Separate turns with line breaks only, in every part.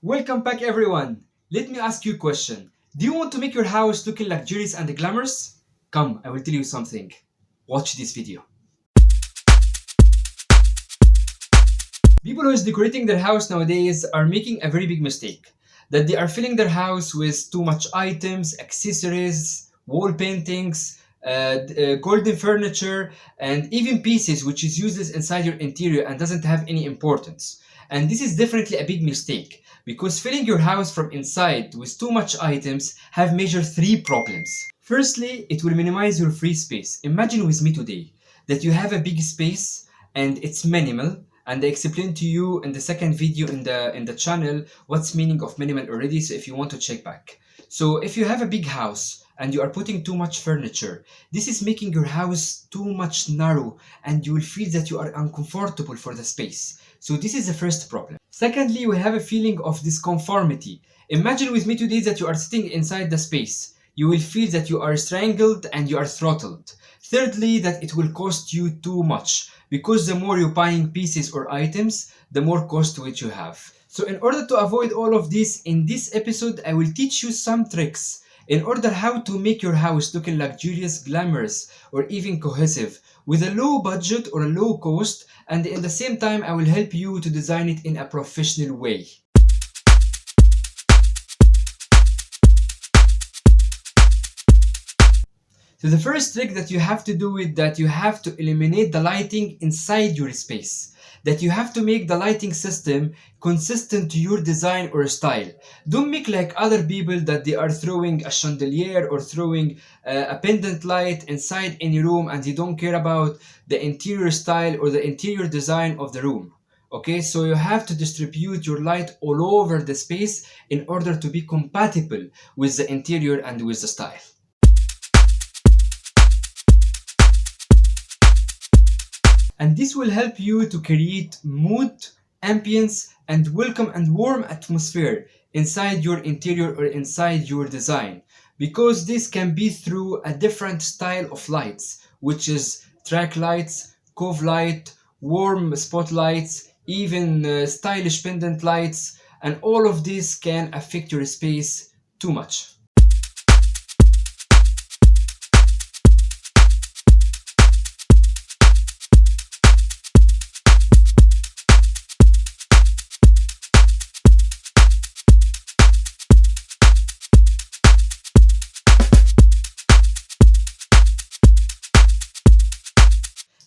Welcome back everyone. Let me ask you a question. Do you want to make your house looking luxurious and glamorous? Come, I will tell you something. Watch this video. People who is decorating their house nowadays are making a very big mistake. That they are filling their house with too much items, accessories, wall paintings, golden furniture, and even pieces which is useless inside your interior and doesn't have any importance. And this is definitely a big mistake because filling your house from inside with too much items have major three problems. Firstly, it will minimize your free space. Imagine with me today that you have a big space and it's minimal, and I explained to you in the second video in the channel what's meaning of minimal already, so if you want to check back. So if you have a big house and you are putting too much furniture, this is making your house too much narrow and you will feel that you are uncomfortable for the space. So this is the first problem. Secondly, you have a feeling of disconformity. Imagine with me today that you are sitting inside the space. You will feel that you are strangled and you are throttled. Thirdly, that it will cost you too much because the more you're buying pieces or items, the more cost which you have. So in order to avoid all of this, in this episode, I will teach you some tricks in order how to make your house looking luxurious, glamorous, or even cohesive with a low budget or a low cost, and in the same time, I will help you to design it in a professional way. So the first trick that you have to do is that you have to eliminate the lighting inside your space. That you have to make the lighting system consistent to your design or style. Don't make like other people that they are throwing a chandelier or throwing a pendant light inside any room and they don't care about the interior style or the interior design of the room. Okay, so you have to distribute your light all over the space in order to be compatible with the interior and with the style. And this will help you to create mood, ambience, and welcome and warm atmosphere inside your interior or inside your design. Because this can be through a different style of lights, which is track lights, cove light, warm spotlights, even stylish pendant lights, and all of this can affect your space too much.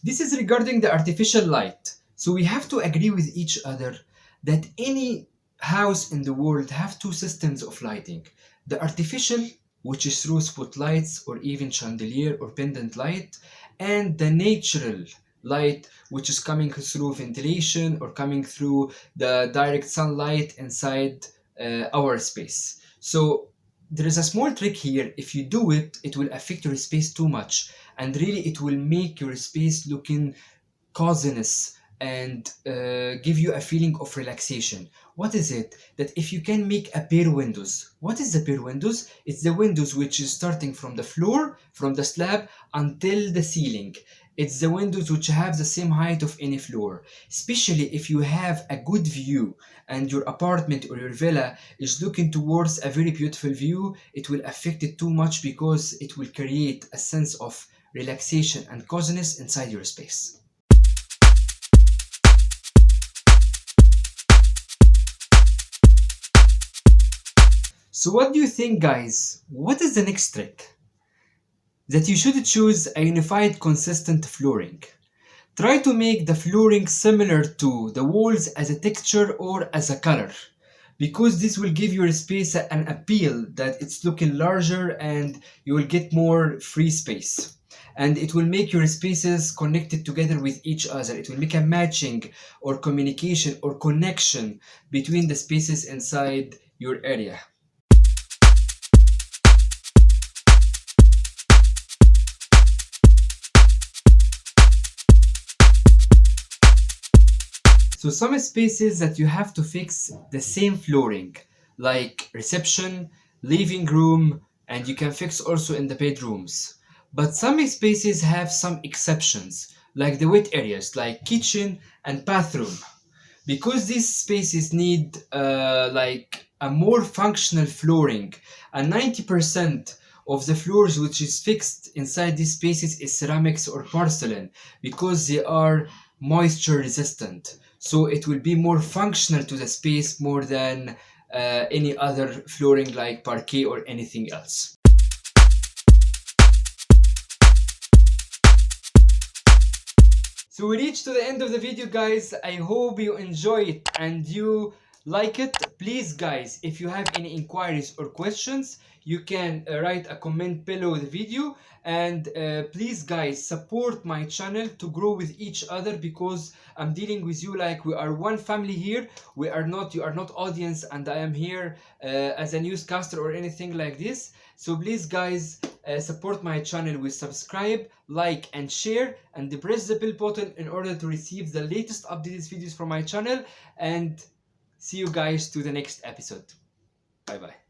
This is regarding the artificial light. So we have to agree with each other that any house in the world have two systems of lighting. The artificial, which is through spotlights or even chandelier or pendant light, and the natural light, which is coming through ventilation or coming through the direct sunlight inside our space. So there is a small trick here. If you do it, it will affect your space too much, and really it will make your space looking coziness and give you a feeling of relaxation. What is it? That if you can make a bare windows. What is the bare windows? It's the windows which is starting from the floor, from the slab until the ceiling. It's the windows which have the same height of any floor. Especially if you have a good view and your apartment or your villa is looking towards a very beautiful view, it will affect it too much because it will create a sense of relaxation and coziness inside your space. So what do you think, guys? What is the next trick? That you should choose a unified consistent flooring. Try to make the flooring similar to the walls as a texture or as a color, because this will give your space an appeal that it's looking larger and you will get more free space. And it will make your spaces connected together with each other. It will make a matching or communication or connection between the spaces inside your area. So some spaces that you have to fix the same flooring, like reception, living room, and you can fix also in the bedrooms. But some spaces have some exceptions, like the wet areas, like kitchen and bathroom. because these spaces need like a more functional flooring, and 90% of the floors which is fixed inside these spaces is ceramics or porcelain, because they are moisture resistant, so it will be more functional to the space more than any other flooring like parquet or anything else. So we reached to the end of the video, guys. I hope you enjoy it and you like it. Please, guys, if you have any inquiries or questions, you can write a comment below the video. And please, guys, support my channel to grow with each other, because I'm dealing with you like we are one family here. We are not, you are not audience, and I am here as a newscaster or anything like this. So please, guys, support my channel with subscribe, like, and share, and press the bell button in order to receive the latest updated videos from my channel. And see you guys to the next episode. Bye bye.